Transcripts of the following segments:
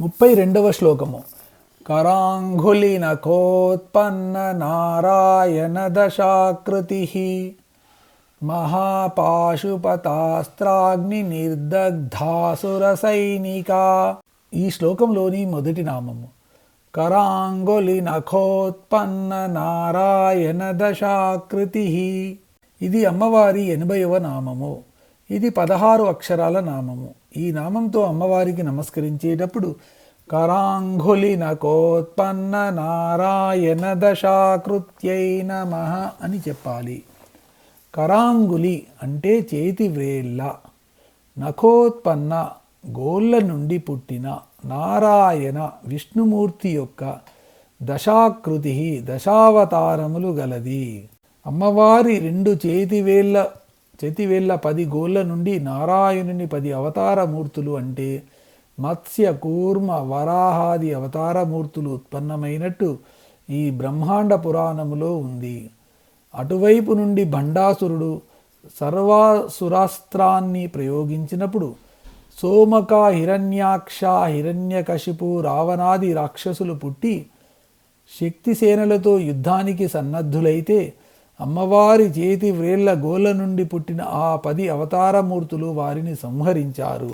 32వ శ్లోకము. కరాంఘులి నఖోత్పన్న నారాయణ దశాకృతి మహాపాశుపతాస్త్రాగ్ని నిర్దగ్ధాసుర సైనిక. ఈ శ్లోకంలోని మొదటి నామము కరాంగులి నఖోత్పన్న నారాయణ దశాకృతి. ఇది అమ్మవారి 80వ నామము. ఇది 16 అక్షరాల నామము. ఈ నామంతో అమ్మవారికి నమస్కరించేటప్పుడు కరాంఘులి నఖోత్పన్న నారాయణ దశాకృత్యై నమః అని చెప్పాలి. కరాంగులి అంటే చేతి వ్రేళ్ళ, నఖోత్పన్న గోళ్ళ నుండి పుట్టిన, నారాయణ విష్ణుమూర్తి యొక్క దశాకృతి దశావతారములు గలది. అమ్మవారి 2 చేతివేళ్ళ 10 గోళ్ళ నుండి నారాయణుని 10 అవతారమూర్తులు అంటే మత్స్య కూర్మ వరాహాది అవతారమూర్తులు ఉత్పన్నమైనట్టు ఈ బ్రహ్మాండ పురాణములో ఉంది. అటువైపు నుండి భండాసురుడు సర్వాసురాస్త్రాన్ని ప్రయోగించినప్పుడు సోమక, హిరణ్యాక్ష, హిరణ్యకశిపు, రావణాది రాక్షసులు పుట్టి శక్తిసేనలతో యుద్ధానికి సన్నద్ధులైతే అమ్మవారి చేతి వ్రేళ్ల గోళ్ళ నుండి పుట్టిన ఆ 10 అవతారమూర్తులు వారిని సంహరించారు.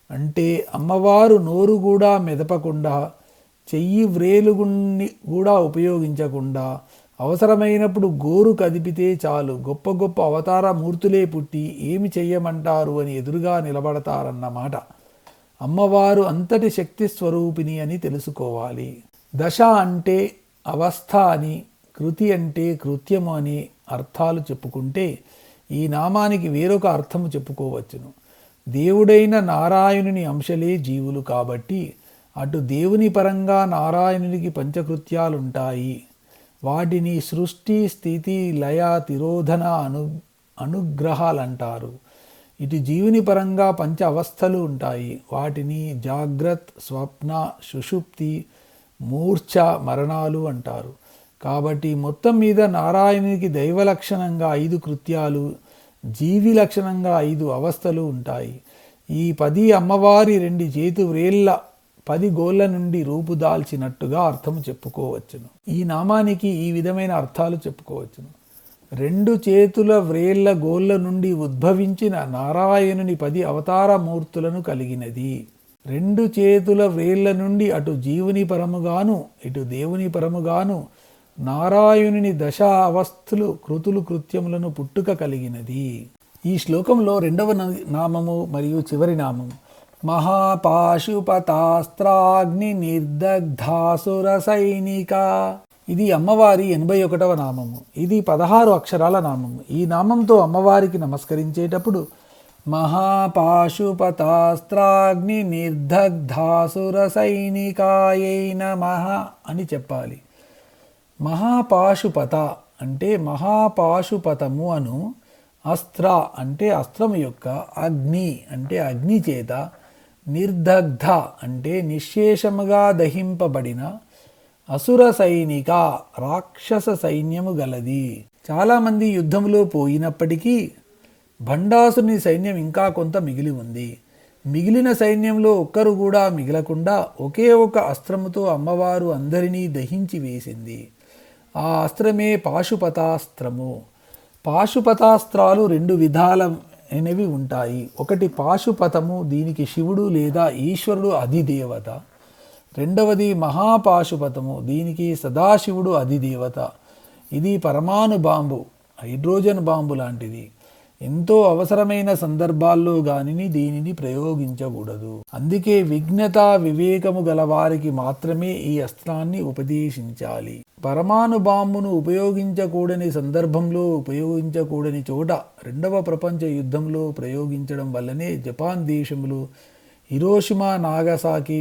అంటే అమ్మవారు నోరు కూడా మెదపకుండా, చెయ్యి వ్రేలుగుణ్ణి కూడా ఉపయోగించకుండా, అవసరమైనప్పుడు గోరు కదిపితే చాలు గొప్ప గొప్ప అవతారమూర్తులే పుట్టి ఏమి చెయ్యమంటారు అని ఎదురుగా నిలబడతారన్నమాట. అమ్మవారు అంతటి శక్తి స్వరూపిణి అని తెలుసుకోవాలి. దశ అంటే అవస్థ అని, కృతి అంటే కృత్యము అని అర్థాలు చెప్పుకుంటే ఈ నామానికి వేరొక అర్థము చెప్పుకోవచ్చును. దేవుడైన నారాయణుని అంశలే జీవులు కాబట్టి అటు దేవుని పరంగా నారాయణునికి పంచకృత్యాలుంటాయి. వాటిని సృష్టి, స్థితి, లయ, తిరోధన, అనుగ్రహాలంటారు. ఇటు జీవుని పరంగా పంచ అవస్థలు ఉంటాయి. వాటిని జాగ్రత్, స్వప్న, సుషుప్తి, మూర్ఛ, మరణాలు అంటారు. కాబట్టి మొత్తం మీద నారాయణునికి దైవ లక్షణంగా 5 కృత్యాలు, జీవి లక్షణంగా 5 అవస్థలు ఉంటాయి. ఈ 10 అమ్మవారి 2 చేతు వ్రేళ్ల 10 గోళ్ళ నుండి రూపుదాల్చినట్టుగా అర్థము చెప్పుకోవచ్చును. ఈ నామానికి ఈ విధమైన అర్థాలు చెప్పుకోవచ్చును. 2 చేతుల వ్రేళ్ల గోళ్ళ నుండి ఉద్భవించిన నారాయణుని 10 అవతారమూర్తులను కలిగినది. 2 చేతుల వ్రేళ్ల నుండి అటు జీవుని పరముగాను ఇటు దేవుని పరముగాను నారాయణుని దశ అవస్థలు, కృతులు, కృత్యములను పుట్టుక కలిగినది. ఈ శ్లోకంలో 2వ నామము మరియు చివరి నామము మహాపాశుపతాస్త్రాగ్ని నిర్దగ్ధాసుర సైనిక. ఇది అమ్మవారి 81వ నామము. ఇది 16 అక్షరాల నామము. ఈ నామంతో అమ్మవారికి నమస్కరించేటప్పుడు మహాపాశుపతాస్త్రాగ్ని నిర్దగ్ధాసుర సైనికాయై నమః అని చెప్పాలి. మహాపాశుపత అంటే మహాపాశుపతము అను, అస్త్ర అంటే అస్త్రము యొక్క, అగ్ని అంటే అగ్ని చేత, నిర్దగ్ధ అంటే నిశ్శేషముగా దహింపబడిన, అసుర సైనిక రాక్షస సైన్యము గలది. చాలామంది యుద్ధములో పోయినప్పటికీ భండాసుని సైన్యం ఇంకా కొంత మిగిలి ఉంది. మిగిలిన సైన్యంలో ఒక్కరు కూడా మిగలకుండా ఒకే ఒక అస్త్రముతో అమ్మవారు అందరినీ దహించి వేసింది. ఆ అస్త్రమే పాశుపతాస్త్రము. పాశుపతాస్త్రాలు 2 విధాలైనవి ఉంటాయి. ఒకటి పాశుపతము, దీనికి శివుడు లేదా ఈశ్వరుడు అధిదేవత. రెండవది మహాపాశుపతము, దీనికి సదాశివుడు అధిదేవత. ఇది పరమాణు బాంబు, హైడ్రోజన్ బాంబు లాంటిది. ఎంతో అవసరమైన సందర్భాల్లో దీనిని ప్రయోగించకూడదు. అందుకే విజ్ఞత, వివేకము గల వారికి మాత్రమే ఈ అస్త్రాన్ని ఉపదేశించాలి. పరమాణు బాంబును ఉపయోగించకూడని సందర్భంలో, ఉపయోగించకూడని చోట 2వ ప్రపంచ యుద్ధంలో ప్రయోగించడం వల్లనే జపాన్ దేశంలో హిరోషిమా, నాగసాకి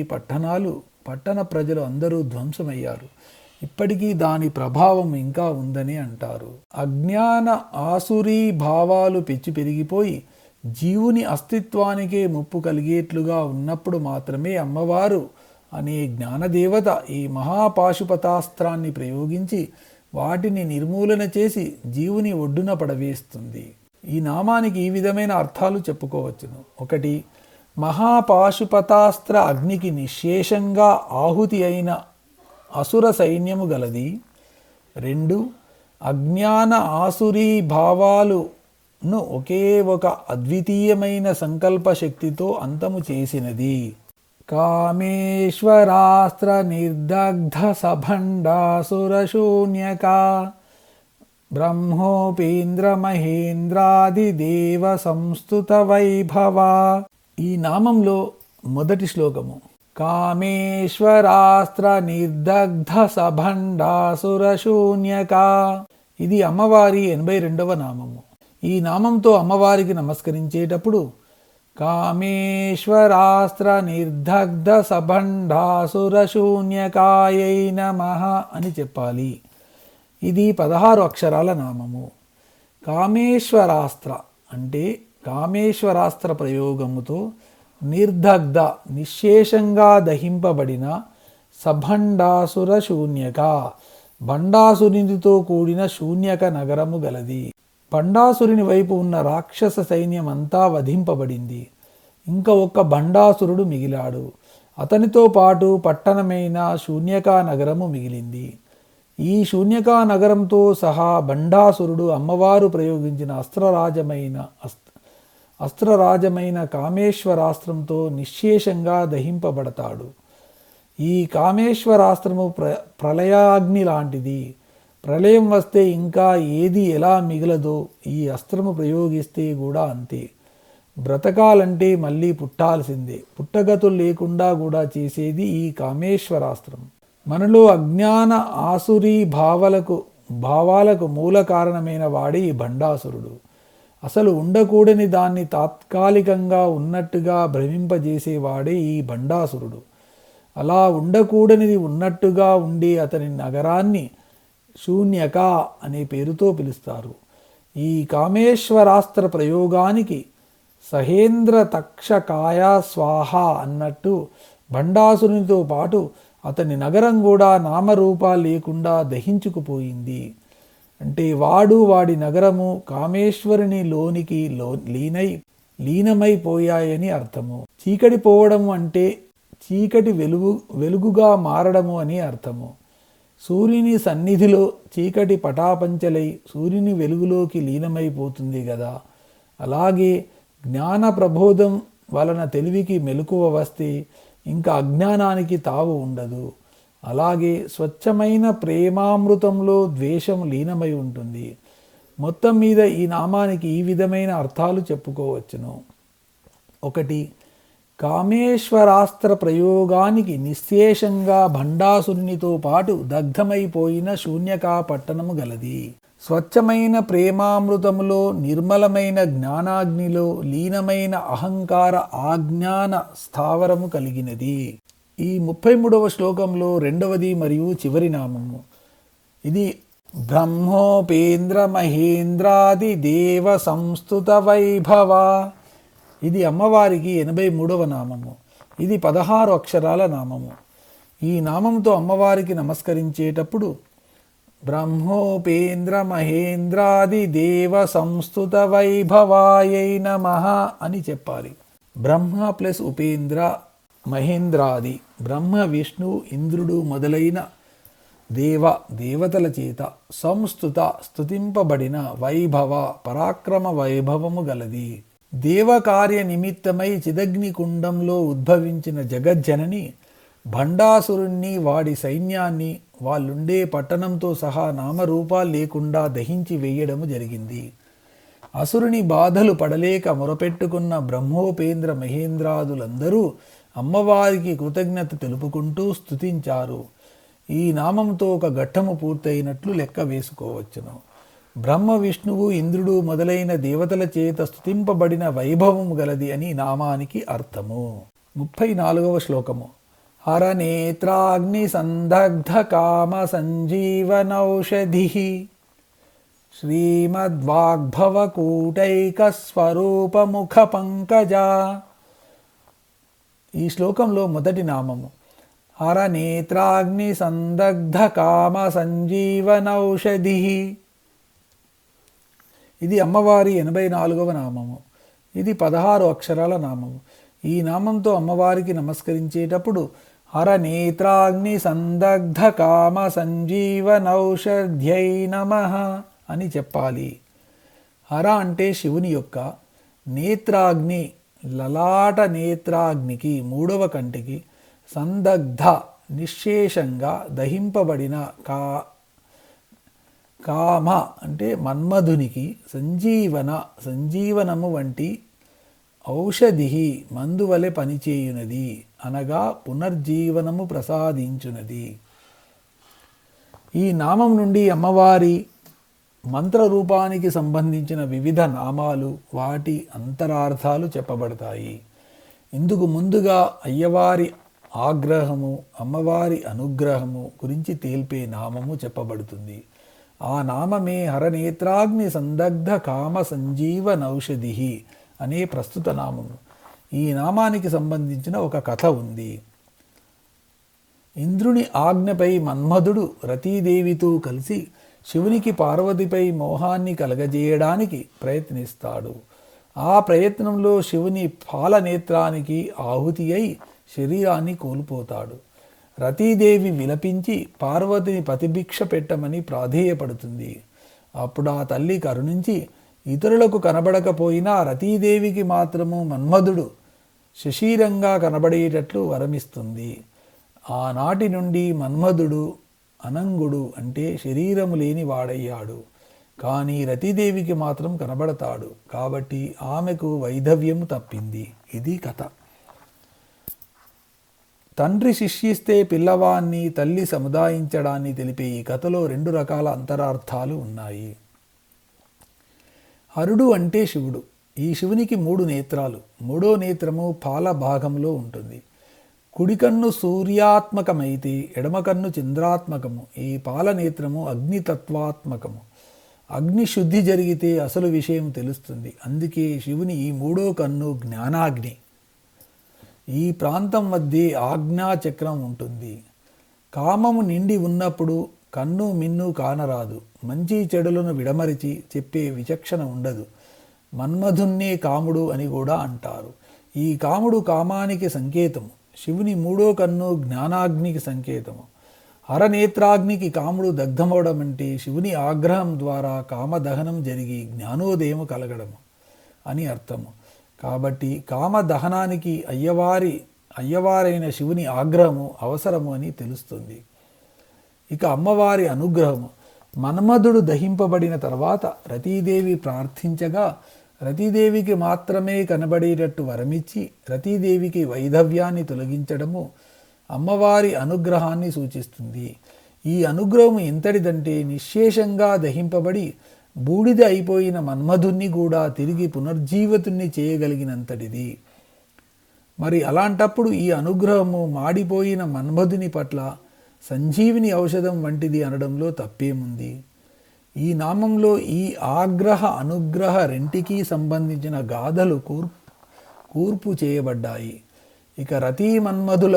పట్టణ ప్రజలు అందరూ ధ్వంసమయ్యారు. ఇప్పటికీ దాని ప్రభావం ఇంకా ఉందని అంటారు. అజ్ఞాన ఆసురీ భావాలు పెరిగిపోయి జీవుని అస్తిత్వానికే ముప్పు కలిగేట్లుగా ఉన్నప్పుడు మాత్రమే అమ్మవారు అనే జ్ఞానదేవత ఈ మహాపాశుపతాస్త్రాన్ని ప్రయోగించి వాటిని నిర్మూలన చేసి జీవుని ఒడ్డున పడవేస్తుంది. ఈ నామానికి ఈ విధమైన అర్థాలు చెప్పుకోవచ్చును. ఒకటి, మహాపాశుపతాస్త్ర అగ్నికి నిశ్శేషంగా ఆహుతి అయిన అసుర సైన్యము గలది. 2 అజ్ఞాన ఆసురీ భావాలును ఒకే ఒక అద్వితీయమైన సంకల్ప శక్తితో అంతము చేసినది. కామేశ్వరాస్త్ర నిర్దగ్ధ సభండాసురశూన్యకా బ్రహ్మోపేంద్ర మహేంద్రాది దేవ సంస్తుత వైభవ. ఈ నామంలో మొదటి శ్లోకము కామేశ్వరాస్త్ర నిర్దగ్ధ సభండాసురశూన్యకా. ఇది అమ్మవారి 82వ నామము. ఈ నామంతో అమ్మవారికి నమస్కరించేటప్పుడు కామేశ్వరాస్త్ర నిర్దగ్ధ సభండాసురశూన్యకాయై నమః అని చెప్పాలి. ఇది 16 అక్షరాల నామము. కామేశ్వరాస్త్ర అంటే కామేశ్వరాస్త్ర ప్రయోగముతో నిర్దగ్ధ నిశ్శేషంగా దహింపబడిన సభండాసుర శూన్యక భండాసురునితో కూడిన శూన్యక నగరము గలది. భండాసురుని వైపు ఉన్న రాక్షస సైన్యమంతా వధింపబడింది. ఇంకా ఒక్క భండాసురుడు మిగిలాడు. అతనితో పాటు పట్టణమైన శూన్యకా నగరము మిగిలింది. ఈ శూన్యకా నగరంతో సహా భండాసురుడు అమ్మవారు ప్రయోగించిన అస్త్రరాజమైన కామేశ్వరాస్త్రంతో నిశ్శేషంగా దహింపబడతాడు. ఈ కామేశ్వరాస్త్రము ప్రళయాగ్ని లాంటిది. ప్రళయం వస్తే ఇంకా ఏది ఎలా మిగలదో ఈ అస్త్రము ప్రయోగిస్తే కూడా అంతే. బ్రతకాలంటే మళ్ళీ పుట్టాల్సిందే. పుట్టగతులు లేకుండా కూడా చేసేది ఈ కామేశ్వరాస్త్రం. మనలో అజ్ఞాన ఆసురీ భావాలకు మూల కారణమైన వాడే ఈ భండాసురుడు. అసలు ఉండకూడని దాన్ని తాత్కాలికంగా ఉన్నట్టుగా భ్రమింపజేసేవాడే ఈ భండాసురుడు. అలా ఉండకూడనిది ఉన్నట్టుగా ఉండే అతని నగరాన్ని శూన్యక అనే పేరుతో పిలుస్తారు. ఈ కామేశ్వరాస్త్ర ప్రయోగానికి సహేంద్ర తక్షకాయ స్వాహ అన్నట్టు భండాసురునితో పాటు అతని నగరం కూడా నామరూపాలు లేకుండా దహించుకుపోయింది. అంటే వాడి నగరము కామేశ్వరుని లోనికి లీనమైపోయాయని అర్థము. చీకటి పోవడము అంటే చీకటి వెలుగుగా మారడము అని అర్థము. సూర్యుని సన్నిధిలో చీకటి పటాపంచలై సూర్యుని వెలుగులోకి లీనమైపోతుంది కదా. అలాగే జ్ఞాన ప్రబోధం వలన తెలివికి మెలకువ వస్తే ఇంకా అజ్ఞానానికి తావు ఉండదు. అలాగే స్వచ్ఛమైన ప్రేమామృతంలో ద్వేషం లీనమై ఉంటుంది. మొత్తం మీద ఈ నామానికి ఈ విధమైన అర్థాలు చెప్పుకోవచ్చును. 1 కామేశ్వరాస్త్ర ప్రయోగానికి నిశ్శేషంగా భండాసురునితో పాటు దగ్ధమైపోయిన శూన్యకా పట్టణము గలది. స్వచ్ఛమైన ప్రేమామృతములో నిర్మలమైన జ్ఞానాగ్నిలో లీనమైన అహంకార ఆజ్ఞాన స్థావరము కలిగినది. ఈ 33వ శ్లోకంలో 2వది మరియు చివరి నామము. ఇది బ్రహ్మోపేంద్ర మహేంద్రాది దేవ సంస్తుత వైభవ. ఇది అమ్మవారికి 83వ నామము. ఇది 16 అక్షరాల నామము. ఈ నామంతో అమ్మవారికి నమస్కరించేటప్పుడు బ్రహ్మోపేంద్ర మహేంద్రాది దేవ సంస్తుత వైభవాయై నమః అని చెప్పాలి. బ్రహ్మ ప్లస్ ఉపేంద్ర మహేంద్రాది బ్రహ్మ విష్ణు ఇంద్రుడు మొదలైన దేవతల చేత స్తుతింపబడిన వైభవ పరాక్రమ వైభవము గలది. దేవకార్య నిమిత్తమై చిదగ్ని కుండంలో ఉద్భవించిన జగజ్జనని భండాసురుణ్ణి వాడి సైన్యాన్ని వాళ్ళుండే పట్టణంతో సహా నామరూపాలు లేకుండా దహించి వేయడము జరిగింది. అసురుని బాధలు పడలేక మొరపెట్టుకున్న బ్రహ్మోపేంద్ర మహేంద్రాదులందరూ అమ్మవారికి కృతజ్ఞత తెలుపుకుంటూ స్తుతించారు. ఈ నామంతో ఒక ఘట్టము పూర్తయినట్లు లెక్క వేసుకోవచ్చును. బ్రహ్మ విష్ణువు ఇంద్రుడు మొదలైన దేవతల చేత స్తుతింపబడిన వైభవము గలది అని నామానికి అర్థము. 34వ శ్లోకము. హరనేత్రాగ్ని సందగ్ధ కామ సంజీవనౌషధి శ్రీమద్వాగ్భవకూటైక స్వరూపముఖ పంకజ. ఈ శ్లోకంలో మొదటి నామము హరనేత్రాగ్ని సందగ్ధ కామ సంజీవనౌషధి. ఇది అమ్మవారి 84వ నామము. ఇది 16 అక్షరాల నామము. ఈ నామంతో అమ్మవారికి నమస్కరించేటప్పుడు హర నేత్రాగ్ని సందగ్ధ కామ సంజీవనౌషధ్యై నమః అని చెప్పాలి. హర అంటే శివుని యొక్క, నేత్రాగ్ని లలాట నేత్రాగ్నికి మూడవ కంటికి, సందగ్ధ నిశ్శేషంగా దహింపబడిన కామ అంటే మన్మధునికి, సంజీవనము వంటి ఔషధి మందువలె పనిచేయునది అనగా పునర్జీవనము ప్రసాదించునది. ఈ నామం నుండి అమ్మవారి మంత్రరూపానికి సంబంధించిన వివిధ నామాలు, వాటి అంతరార్థాలు చెప్పబడతాయి. ఇందుకు ముందుగా అయ్యవారి ఆగ్రహము, అమ్మవారి అనుగ్రహము గురించి తేల్పే నామము చెప్పబడుతుంది. ఆ నామమే హరనేత్రాగ్ని సందగ్ధ కామ సంజీవనౌషధి అనే ప్రస్తుత నామము. ఈ నామానికి సంబంధించిన ఒక కథ ఉంది. ఇంద్రుని ఆజ్ఞపై మన్మధుడు రతీదేవితో కలిసి శివునికి పార్వతిపై మోహాన్ని కలగజేయడానికి ప్రయత్నిస్తాడు. ఆ ప్రయత్నంలో శివుని పాలనేత్రానికి ఆహుతి అయి శరీరాన్ని కోల్పోతాడు. రతీదేవి విలపించి పార్వతిని ప్రతిభిక్ష పెట్టమని ప్రాధేయపడుతుంది. అప్పుడు ఆ తల్లి కరుణించి ఇతరులకు కనబడకపోయినా రతీదేవికి మాత్రము మన్మధుడు శశీరంగా కనబడేటట్లు వరమిస్తుంది. ఆనాటి నుండి మన్మధుడు అనంగుడు అంటే శరీరము లేని వాడయ్యాడు. కానీ రతీదేవికి మాత్రం కనబడతాడు. కాబట్టి ఆమెకు వైధవ్యము తప్పింది. ఇది కథ. తండ్రి శిష్యిస్తే పిల్లవాన్ని తల్లి సముదాయించడాన్ని తెలిపే ఈ కథలో 2 రకాల అంతరార్థాలు ఉన్నాయి. హరుడు అంటే శివుడు. ఈ శివునికి 3 నేత్రాలు. 3వ నేత్రము పాల భాగంలో ఉంటుంది. కుడి కన్ను సూర్యాత్మకమైతే ఎడమ కన్ను చంద్రాత్మకము. ఈ పాలనేత్రము అగ్నితత్వాత్మకము. అగ్ని శుద్ధి జరిగితే అసలు విషయం తెలుస్తుంది. అందుకే శివుని ఈ 3వ కన్ను జ్ఞానాగ్ని. ఈ ప్రాంతం మధ్య ఆజ్ఞాచక్రం ఉంటుంది. కామము నిండి ఉన్నప్పుడు కన్ను మిన్ను కానరాదు. మంచి చెడులను విడమరిచి చెప్పే విచక్షణ ఉండదు. మన్మధున్నే కాముడు అని కూడా అంటారు. ఈ కాముడు కామానికి సంకేతము. శివుని 3వ కన్ను జ్ఞానాగ్నికి సంకేతము. హరనేత్రాగ్నికి కాముడు దగ్ధమవడం అంటే శివుని ఆగ్రహం ద్వారా కామదహనం జరిగి జ్ఞానోదయము కలగడము అని అర్థము. కాబట్టి కామదహనానికి అయ్యవారైన శివుని ఆగ్రహము అవసరము అని తెలుస్తుంది. ఇక అమ్మవారి అనుగ్రహము. మన్మధుడు దహింపబడిన తర్వాత రతీదేవి ప్రార్థించగా రతీదేవికి మాత్రమే కనబడేటట్టు వరమిచ్చి రతీదేవికి వైధవ్యాన్ని తొలగించడము అమ్మవారి అనుగ్రహాన్ని సూచిస్తుంది. ఈ అనుగ్రహం ఎంతటిదంటే నిశ్శేషంగా దహింపబడి బూడిద అయిపోయిన మన్మధుణ్ణి కూడా తిరిగి పునర్జీవితుణ్ణి చేయగలిగినంతటిది. మరి అలాంటప్పుడు ఈ అనుగ్రహము మాడిపోయిన మన్మధుని పట్ల సంజీవిని ఔషధం వంటిది అనడంలో తప్పేముంది? ఈ నామంలో ఈ ఆగ్రహ అనుగ్రహ రెంటికి సంబంధించిన గాథలు కూర్పు చేయబడ్డాయి. ఇక రతీ మన్మధుల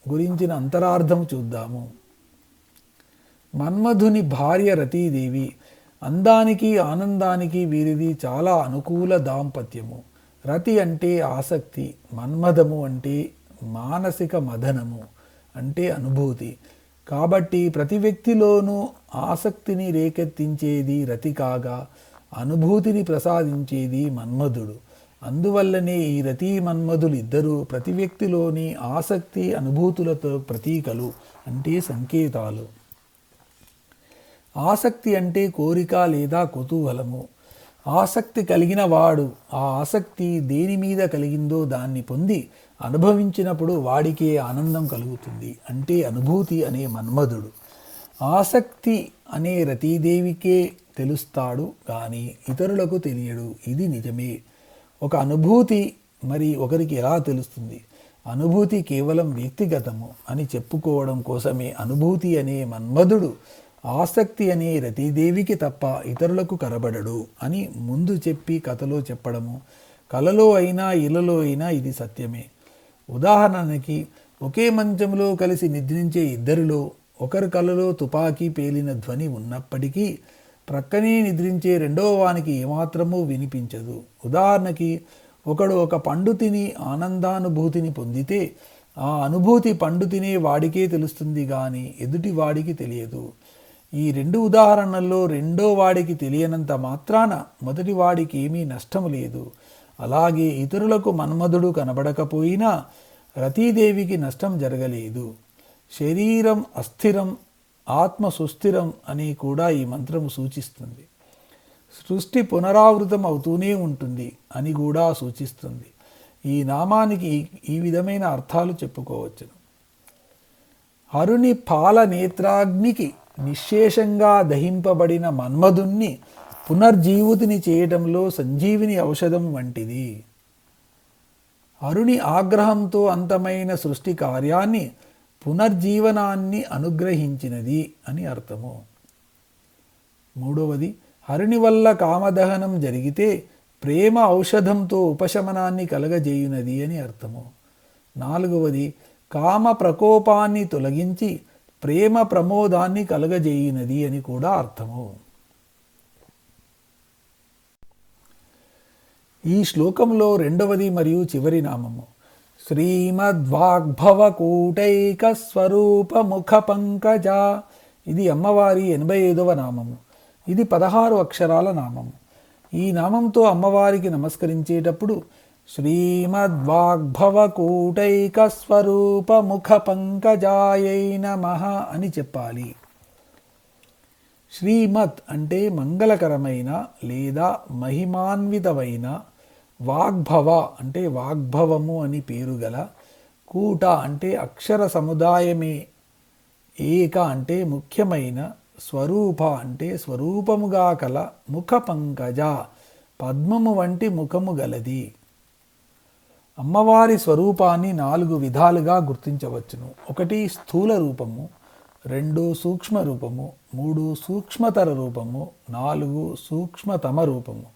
గురించిన అంతరార్థం చూద్దాము. మన్మధుని భార్య రతీదేవి. అందానికి ఆనందానికి వీరిది చాలా అనుకూల దాంపత్యము. రతి అంటే ఆసక్తి, మన్మధము అంటే మానసిక మదనము అంటే అనుభూతి. కాబట్టి ప్రతి వ్యక్తిలోనూ ఆసక్తిని రేకెత్తించేది రతి కాగా అనుభూతిని ప్రసాదించేది మన్మధుడు. అందువల్లనే ఈ రతి మన్మధులు ఇద్దరూ ప్రతి వ్యక్తిలోని ఆసక్తి అనుభూతులతో ప్రతీకలు అంటే సంకేతాలు. ఆసక్తి అంటే కోరిక లేదా కుతూహలము. ఆసక్తి కలిగిన వాడు ఆ ఆసక్తి దేని మీద కలిగిందో దాన్ని పొంది అనుభవించినప్పుడు వాడికే ఆనందం కలుగుతుంది. అంటే అనుభూతి అనే మన్మధుడు. ఆసక్తి అనే రతీదేవికే తెలుస్తాడు కానీ ఇతరులకు తెలియడు. ఇది నిజమే. ఒక అనుభూతి మరి ఒకరికి ఎలా తెలుస్తుంది? అనుభూతి కేవలం వ్యక్తిగతము అని చెప్పుకోవడం కోసమే అనుభూతి అనే మన్మధుడు ఆసక్తి అనే రతీదేవికి తప్ప ఇతరులకు కనబడడు అని ముందు చెప్పి కథలో చెప్పడము. కలలో అయినా ఇళ్లలో అయినా ఇది సత్యమే. ఉదాహరణకి ఒకే మంచంలో కలిసి నిద్రించే ఇద్దరిలో ఒకరి కలలో తుపాకీ పేలిన ధ్వని ఉన్నప్పటికీ ప్రక్కనే నిద్రించే రెండవ వానికి ఏమాత్రమూ వినిపించదు. ఉదాహరణకి ఒకడు ఒక పండు తిని ఆనందానుభూతిని పొందితే ఆ అనుభూతి పండు తినే వాడికే తెలుస్తుంది కానీ ఎదుటి వాడికి తెలియదు. ఈ రెండు ఉదాహరణల్లో రెండో వాడికి తెలియనంత మాత్రాన మొదటి వాడికి ఏమీ నష్టము లేదు. అలాగే ఇతరులకు మన్మధుడు కనబడకపోయినా రతీదేవికి నష్టం జరగలేదు. శరీరం అస్థిరం, ఆత్మ సుస్థిరం అని కూడా ఈ మంత్రము సూచిస్తుంది. సృష్టి పునరావృతం అవుతూనే ఉంటుంది అని కూడా సూచిస్తుంది. ఈ నామానికి ఈ విధమైన అర్థాలు చెప్పుకోవచ్చును. హరుని పాల నేత్రాగ్నికి నిశ్శేషంగా దహింపబడిన మన్మధుణ్ణి పునర్జీవితిని చేయటంలో సంజీవిని ఔషధం వంటిది. హరుని ఆగ్రహంతో అంతమైన సృష్టి కార్యాన్ని పునర్జీవనాన్ని అనుగ్రహించినది అని అర్థము. మూడవది, హరుని వల్ల కామదహనం జరిగితే ప్రేమ ఔషధంతో ఉపశమనాన్ని కలగజేయునది అని అర్థము. నాలుగవది, కామ ప్రకోపాన్ని తొలగించి ప్రేమ ప్రమోదాన్ని కలగజేయునది అని కూడా అర్థము. ఈ శ్లోకంలో రెండవది మరియు చివరి నామము శ్రీమద్వాగ్భవకూటైక స్వరూప ముఖ పంకజ. ఇది అమ్మవారి 85వ నామము. ఇది 16 అక్షరాల నామము. ఈ నామంతో అమ్మవారికి నమస్కరించేటప్పుడు శ్రీమద్వాగ్భవకూటైక స్వరూప ముఖ పంకజాయై నమః అని చెప్పాలి. శ్రీమత్ అంటే మంగళకరమైన లేదా మహిమాన్వితమైన, వాగ్భవ అంటే వాగ్భవము అని పేరు గల, కూట అంటే అక్షర సముదాయమే, ఏక అంటే ముఖ్యమైన, స్వరూప అంటే స్వరూపముగా కల, ముఖ పంకజ పద్మము వంటి ముఖము గలది. అమ్మవారి స్వరూపాన్ని 4 విధాలుగా గుర్తించవచ్చును. 1 స్థూల రూపము, 2 సూక్ష్మ రూపము, 3 సూక్ష్మతర రూపము, 4 సూక్ష్మతమ రూపము.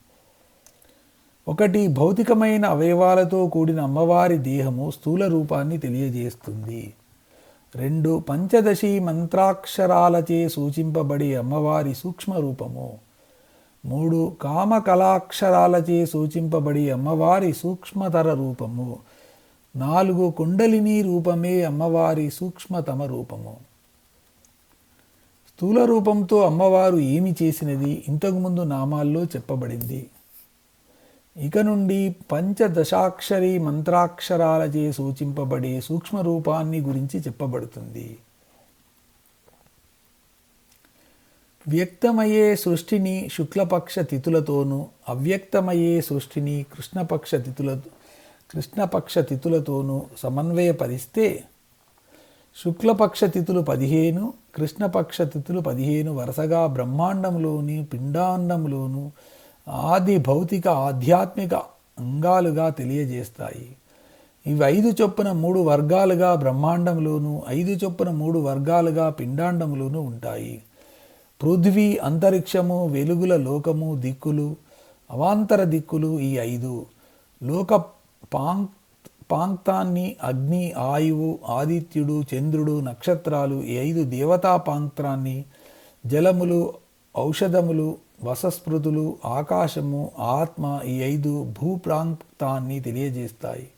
1 భౌతికమైన అవయవాలతో కూడిన అమ్మవారి దేహము స్థూల రూపాన్ని తెలియజేస్తుంది. 2 పంచదశి మంత్రాక్షరాలచే సూచింపబడే అమ్మవారి సూక్ష్మ రూపము. 3 కామకళాక్షరాలచే సూచింపబడి అమ్మవారి సూక్ష్మతర రూపము. 4 కుండలిని రూపమే అమ్మవారి సూక్ష్మతమ రూపము. స్థూల రూపంతో అమ్మవారు ఏమి చేసినది ఇంతకుముందు నామాల్లో చెప్పబడింది. ఇక నుండి పంచదశాక్షరి మంత్రాక్షరాలచే సూచింపబడే సూక్ష్మ రూపాన్ని గురించి చెప్పబడుతుంది. వ్యక్తమయ్యే సృష్టిని శుక్లపక్ష తిథులతోనూ, అవ్యక్తమయ్యే సృష్టిని కృష్ణపక్ష తిథులతోనూ సమన్వయపరిస్తే శుక్లపక్ష తిథులు 15, కృష్ణపక్ష తిథులు 15 వరుసగా బ్రహ్మాండంలోని పిండాండంలోనూ ఆది భౌతిక ఆధ్యాత్మిక అంగాలుగా తెలియజేస్తాయి. ఇవి 5 చొప్పున 3 వర్గాలుగా బ్రహ్మాండంలోనూ, 5 చొప్పున 3 వర్గాలుగా పిండాండంలోనూ ఉంటాయి. పృథ్వీ, అంతరిక్షము, వెలుగుల లోకము, దిక్కులు, అవాంతర దిక్కులు ఈ 5. లోక పాంక్తాన్ని అగ్ని, ఆయువు, ఆదిత్యుడు, చంద్రుడు, నక్షత్రాలు ఈ 5 దేవతా పాంక్తాన్ని, జలములు, ఔషధములు, వసస్పృతులు, ఆకాశము, ఆత్మ ఈ 5 భూప్రాంతాన్ని తెలియజేస్తాయి.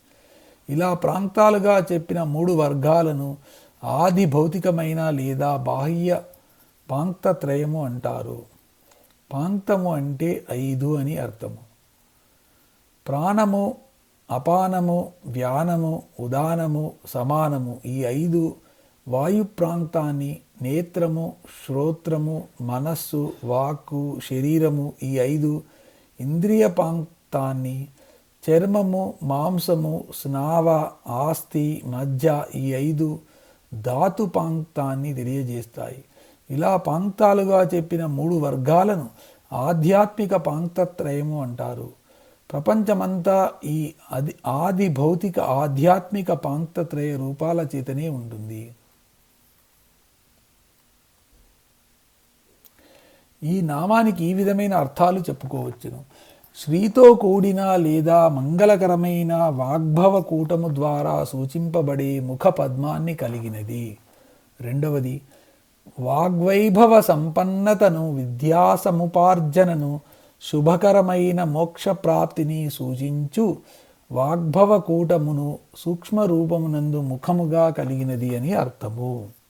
ఇలా ప్రాంతాలుగా చెప్పిన 3 వర్గాలను ఆది భౌతికమైన లేదా బాహ్య పాంక్తత్రయము అంటారు. పాంక్తము అంటే 5 అని అర్థము. ప్రాణము, అపానము, వ్యానము, ఉదానము, సమానము ఈ 5 వాయు ప్రాంతాన్ని, నేత్రము, శ్రోత్రము, మనస్సు, వాక్కు, శరీరము ఈ 5 ఇంద్రియ ప్రాంతాన్ని, చర్మము, మాంసము, స్నావ, ఆస్తి, మజ్జ ఈ 5 ధాతు ప్రాంతాన్ని తెలియజేస్తాయి. ఇలా పాంక్తాలుగా చెప్పిన 3 వర్గాలను ఆధ్యాత్మిక పాంక్తత్రయము అంటారు. ప్రపంచమంతా ఈ ఆది భౌతిక ఆధ్యాత్మిక పాంక్తత్రయ రూపాల చేతనే ఉంటుంది. ఈ నామానికి ఈ విధమైన అర్థాలు చెప్పుకోవచ్చును. శ్రీతో కూడిన లేదా మంగళకరమైన వాగ్భవ కూటము ద్వారా సూచింపబడే ముఖ పద్మాన్ని కలిగినది. రెండవది, వాగ్వైభవ సంపన్నతను, విద్యాసముపార్జనను, శుభకరమైన మోక్ష ప్రాప్తిని సూచించు వాగ్భవ కూటమును సూక్ష్మ రూపమునందు ముఖముగా కలిగినది అని అర్థము.